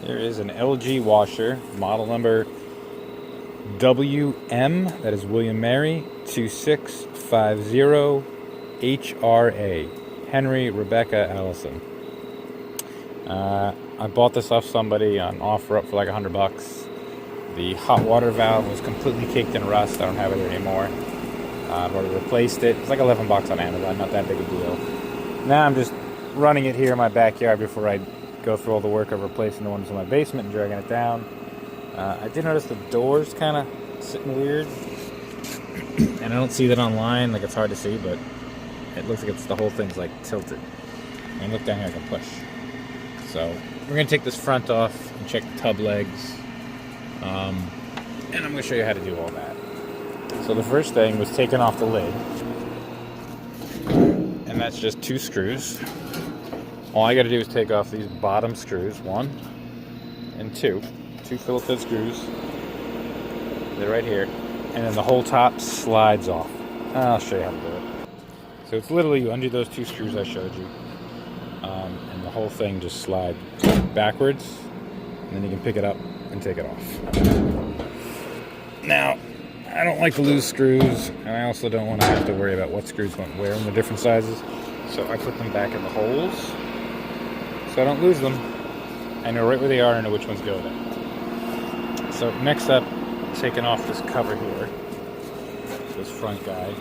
There is an LG washer, model number WM, that is William Mary, 2650 HRA, Henry Rebecca Allison. I bought this off somebody on OfferUp for like $100. The hot water valve was completely caked in rust. I don't have it anymore. I've already replaced it. It's like $11 on Amazon, not that big a deal. Now I'm just running it here in my backyard before I go through all the work of replacing the ones in my basement and dragging it down. I did notice the doors kind of sitting weird, and I don't see that online. Like, it's hard to see, but it looks like the whole thing's like tilted. And look down here, I can push. So we're gonna take this front off and check the tub legs, and I'm gonna show you how to do all that. So the first thing was taking off the lid, and that's just 2 screws. All I gotta do is take off these bottom screws, 1 and 2 Phillips head screws. They're right here, and then the whole top slides off. I'll show you how to do it. So it's literally, you undo those 2 screws I showed you, and the whole thing just slides backwards, and then you can pick it up and take it off. Now, I don't like to lose screws, and I also don't want to have to worry about what screws went where in the different sizes, so I put them back in the holes so I don't lose them. I know right where they are, I know which ones go there. So next up, taking off this cover here, this front guy.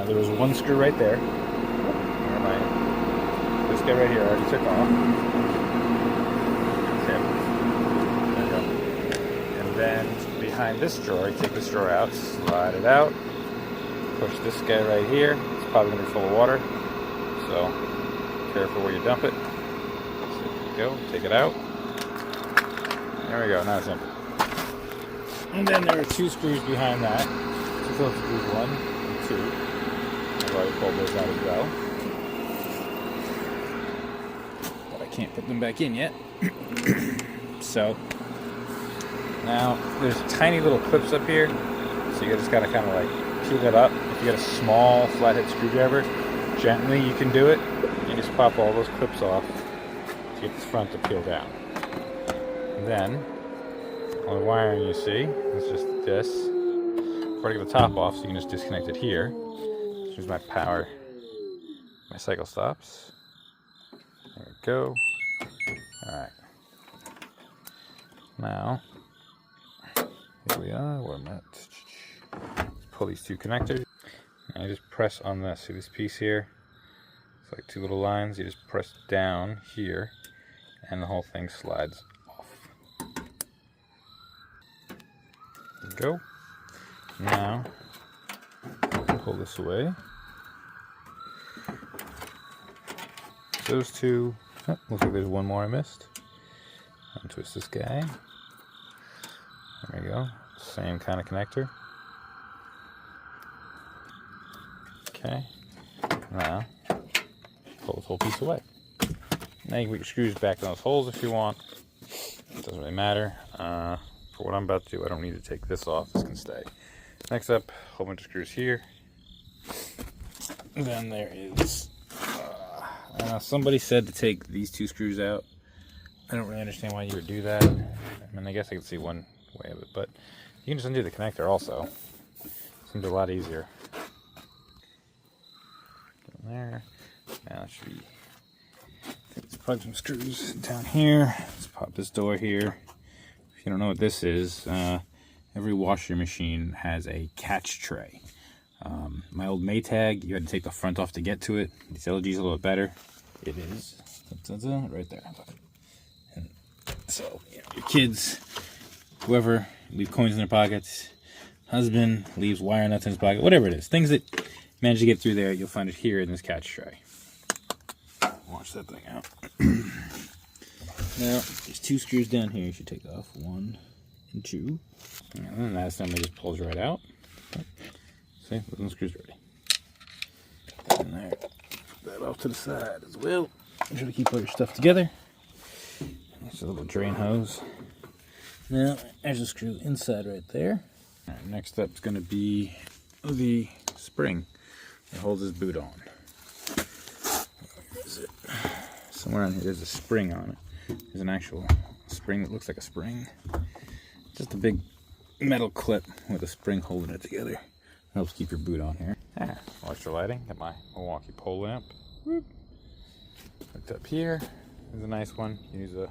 There was 1 screw right there. Where am I? This guy right here I already took off. There we go. And then behind this drawer, you take this drawer out, slide it out, push this guy right here. It's probably going to be full of water, so careful where you dump it. So there you go, take it out. There we go, now it's empty. And then there are 2 screws behind that. 2 Phillips screws, 1 and 2. I've already pulled those out as well. But I can't put them back in yet. So now there's tiny little clips up here. So you just gotta kind of like peel it up. If you got a small flathead screwdriver, gently you can do it. You just pop all those clips off to get the front to peel down. And then all the wiring you see is just this. I've already got the top off, so you can just disconnect it here. Here's my power, my cycle stops. There we go. Alright. Now, here we are. Where am I at? Let's pull these 2 connectors. And I just press on this. See this piece here? It's like 2 little lines. You just press down here, and the whole thing slides off. There we go. Now, pull this away. Those 2. Oh, looks like there's 1 more I missed. Untwist this guy. There we go. Same kind of connector. Okay. Now, pull this whole piece away. Now you can put your screws back in those holes if you want. It doesn't really matter. For what I'm about to do, I don't need to take this off. This can stay. Next up, a whole bunch of screws here. And then there is... somebody said to take these 2 screws out. I don't really understand why you would do that. I mean, I guess I could see one way of it, but you can just undo the connector also. Seems a lot easier. Get in there. Now it should be... Let's plug some screws down here. Let's pop this door here. If you don't know what this is, every washer machine has a catch tray. My old Maytag, you had to take the front off to get to it. This LG's a little bit better. It is right there. And so, you know, your kids, whoever, leave coins in their pockets. Husband leaves wire nuts in his pocket. Whatever it is, things that manage to get through there, you'll find it here in this catch tray. Wash that thing out. Now, there's 2 screws down here you should take off. 1 and 2. And then that assembly just pulls right out. See, those screws ready. And there. Put that off to the side as well. Make sure to keep all your stuff together. There's a little drain hose. Now, there's a screw inside right there. All right, next up is going to be the spring that holds this boot on. Where is it? Somewhere on here, there's a spring on it. There's an actual spring that looks like a spring. Just a big metal clip with a spring holding it together. Helps keep your boot on here. Moisture lighting. Got my Milwaukee pole lamp. Whoop. Hooked up here. There's a nice one. You use the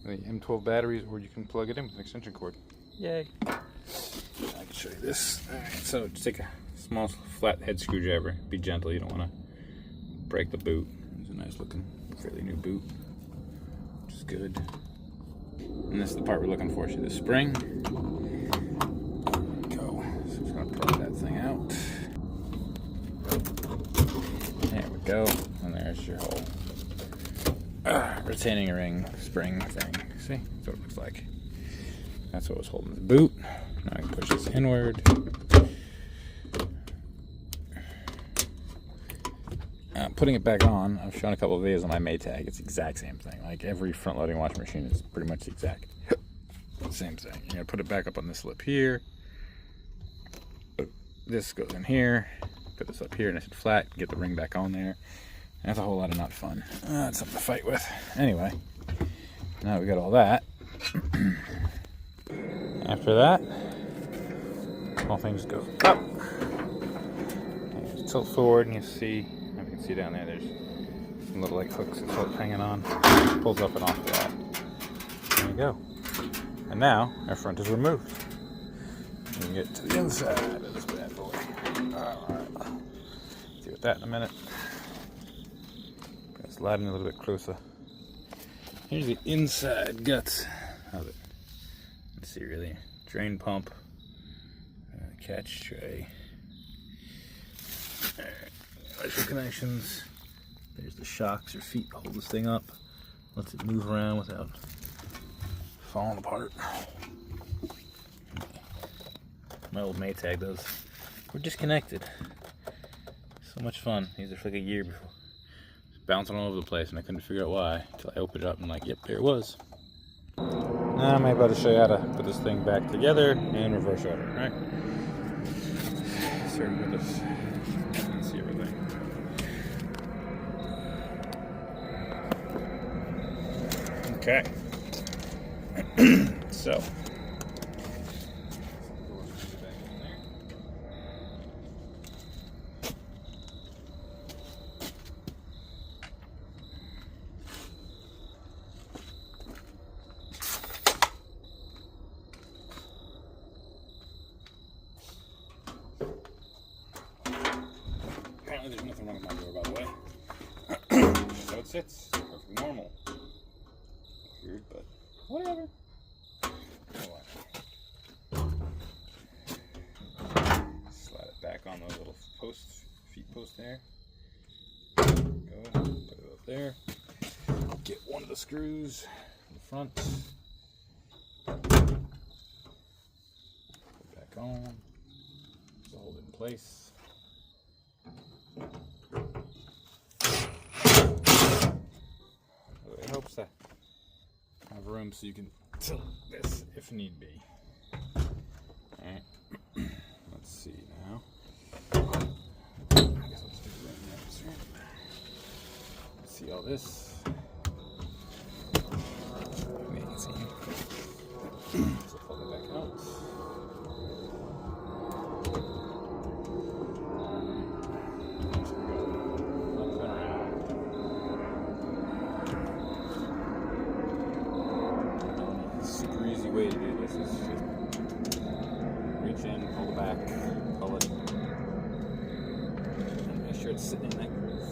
M12 batteries, or you can plug it in with an extension cord. Yay! I can show you this. All right, so just take a small flat head screwdriver. Be gentle. You don't want to break the boot. It's a nice looking, fairly new boot, which is good. And this is the part we're looking for. See the spring? Gonna pry that thing out. There we go. And there's your whole retaining ring spring thing. See? That's what it looks like. That's what was holding the boot. Now I can push this inward. Putting it back on, I've shown a couple of videos on my Maytag. It's the exact same thing. Like every front loading washing machine is pretty much the exact same thing. You're gonna put it back up on this lip here. This goes in here, put this up here nice and flat, get the ring back on there. That's a whole lot of not fun. That's something to fight with. Anyway, now we got all that. After that, all things go up. And you tilt forward and you see, if you can see down there, there's some little like hooks and stuff hanging on. Pulls up and off of that. There you go. And now our front is removed. You can get to the inside of this bad boy. Alright. See with that in a minute. Gonna slide in a little bit closer. Here's the inside guts of it. Let's see, really. Drain pump. Catch tray. Alright. Electrical connections. There's the shocks or feet to hold this thing up. Lets it move around without falling apart. My old Maytag, those were disconnected. So much fun. These are for like a year before. Just bouncing all over the place and I couldn't figure out why until I opened it up and like, yep, there it was. Now I'm about to show you how to put this thing back together in reverse order, right? Starting with this. You can see everything. Okay. So. There's nothing wrong with my door, by the way. So it sits. Perfectly normal. Weird, but whatever. Slide it back on those little posts, feet posts there. Go, put it up there. Get one of the screws in the front. Put it back on. So hold it in place. It helps to have room so you can tilt this if need be. Alright, let's see now. I guess I'll just do it right next, right? Let's see all this. Maybe you can see. So pull it back out. Way to do this is just reach in, pull the back, pull it, and make sure it's sitting in that groove.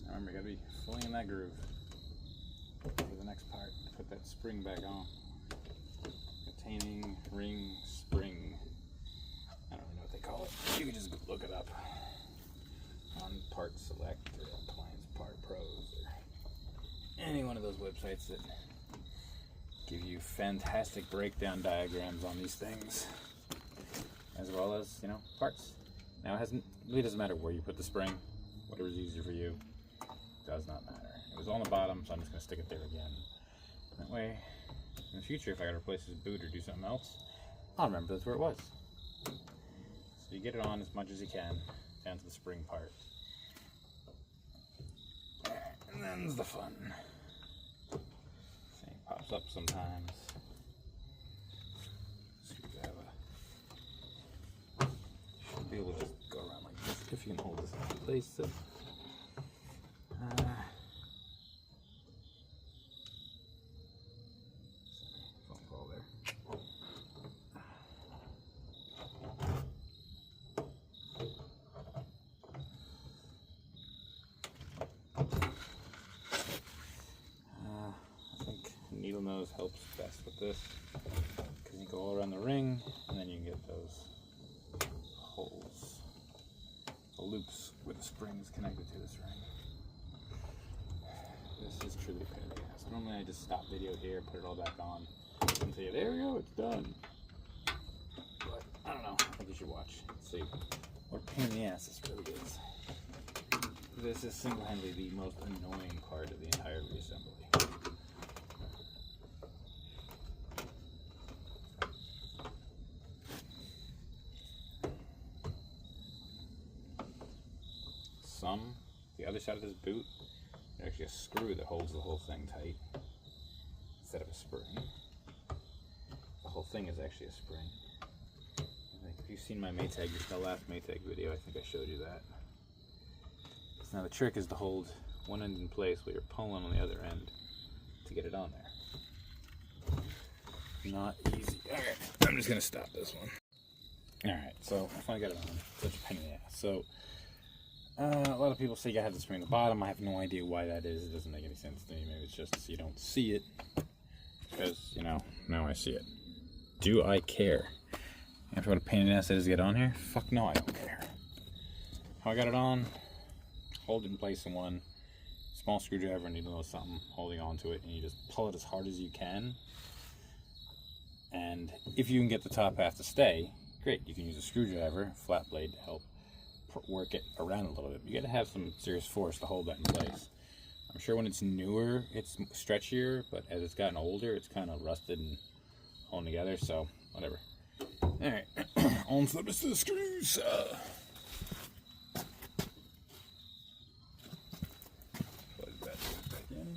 Remember, you gotta be fully in that groove for the next part. Put that spring back on. Retaining ring spring. Part Select or Appliance Part Pros or any one of those websites that give you fantastic breakdown diagrams on these things, as well as, you know, parts. Now it really doesn't matter where you put the spring, whatever's easier for you, does not matter. It was on the bottom, so I'm just going to stick it there again. That way, in the future, if I got to replace this boot or do something else, I'll remember that's where it was. So you get it on as much as you can, down to the spring part. And then's the fun. Thing pops up sometimes. Screwdriver. Should be able to just go around like this if you can hold this in place. So. Phone call there. I think needle nose helps best with this because you go all around the ring and then you can get those holes, the loops where the spring is connected to this ring. This is truly a pain in the ass. Normally I just stop video here, put it all back on, and say, there we go, it's done. But I don't know, I think you should watch and see what a pain in the ass this really is. This is single-handedly the most annoying part of the entire reassembly. The other side of this boot, there's actually a screw that holds the whole thing tight instead of a spring. The whole thing is actually a spring. If you've seen my Maytag, the last Maytag video, I think I showed you that. So now the trick is to hold one end in place while you're pulling on the other end to get it on there. Not easy. Alright, I'm just going to stop this one. Alright, so I finally got it on. Such a pain in the ass. So, a lot of people say you gotta have the spring at the bottom. I have no idea why that is. It doesn't make any sense to me. Maybe it's just so you don't see it. Because, you know, now I see it. Do I care? After what a pain in the ass it is to get on here? Fuck no, I don't care. How I got it on, hold it in place in one small screwdriver, needle nose something, holding on to it, and you just pull it as hard as you can. And if you can get the top half to stay, great. You can use a screwdriver, flat blade to help work it around a little bit. You gotta have some serious force to hold that in place. I'm sure when it's newer, it's stretchier, but as it's gotten older, it's kind of rusted and holding together, so whatever. Alright, on to the screws. Plug that back in.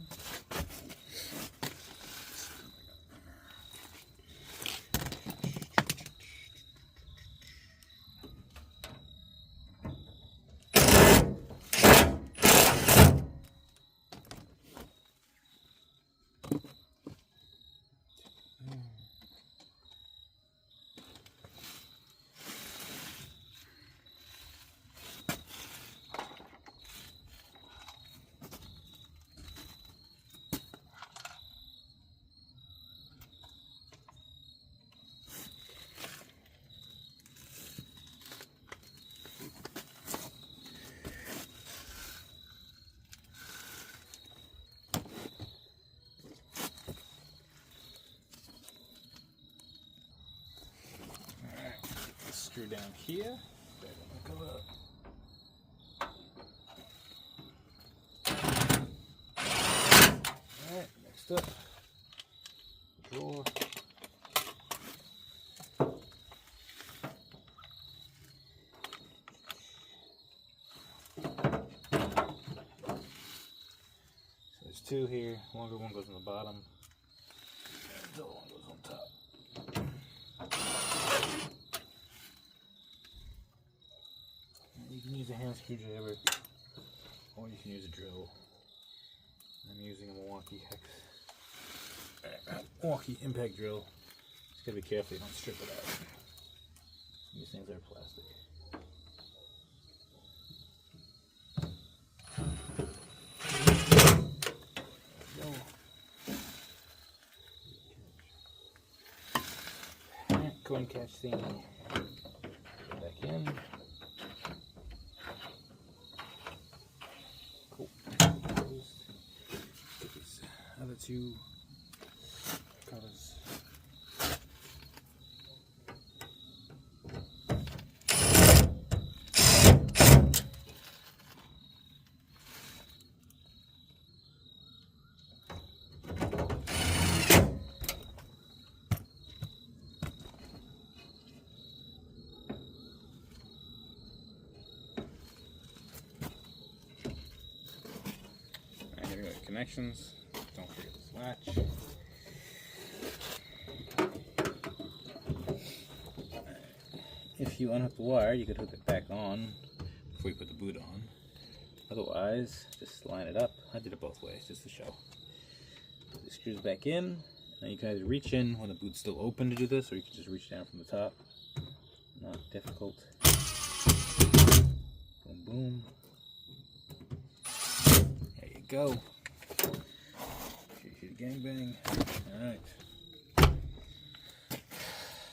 Screw down here. Alright, next up, drawer. So there's two here. Longer one goes on the bottom, and the other one goes on top. You can use a hand screwdriver, or you can use a drill. I'm using a Milwaukee impact drill. Just gotta be careful you don't strip it out. These things are plastic. There we go. Alright, go and catch the back in. two covers. Connections. Don't forget this latch. If you unhook the wire, you could hook it back on before you put the boot on. Otherwise, just line it up. I did it both ways just to show. Put the screws back in. Now you can either reach in when the boot's still open to do this, or you can just reach down from the top. Not difficult. Boom, boom. There you go. Gangbang. Alright.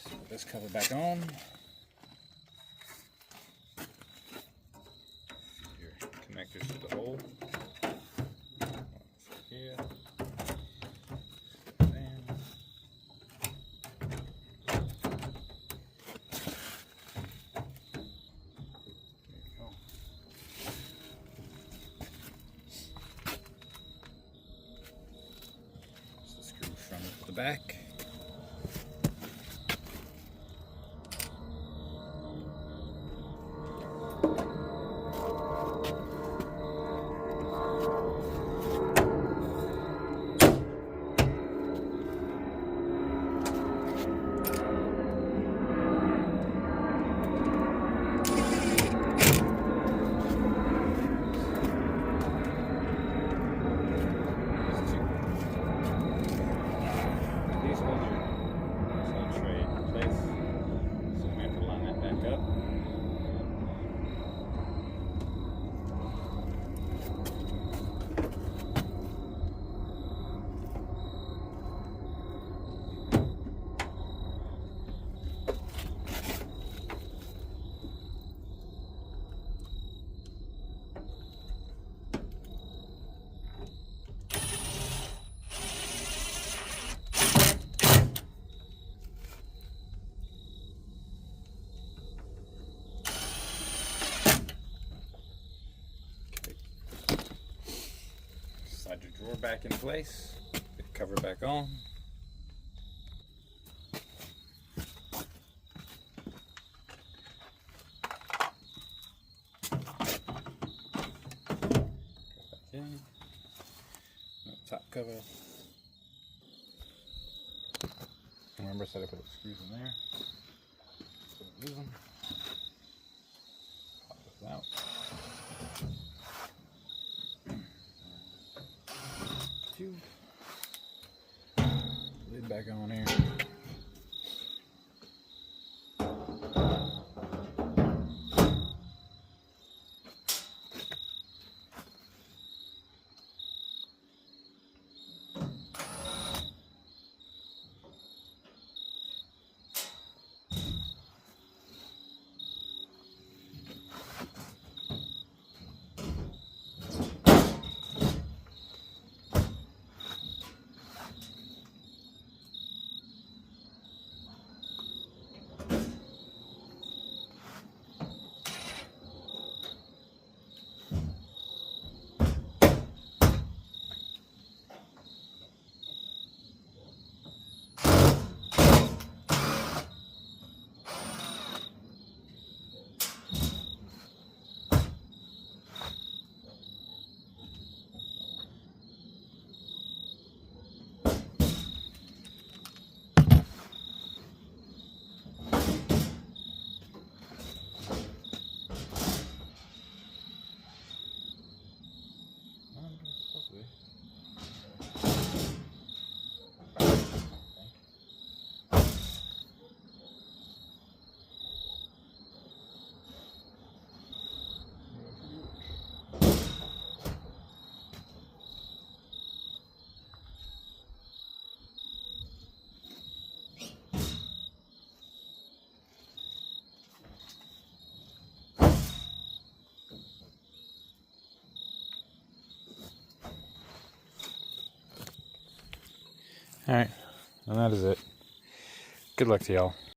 So put this cover back on. Your connectors to the hole. Here. And there you go. From the back. Slide your drawer back in place, get the cover back on. Okay. Top cover. Remember, I said I put the screws in there. So use them. Pop this out. Two. Lid back on here. Alright, and that is it. Good luck to y'all.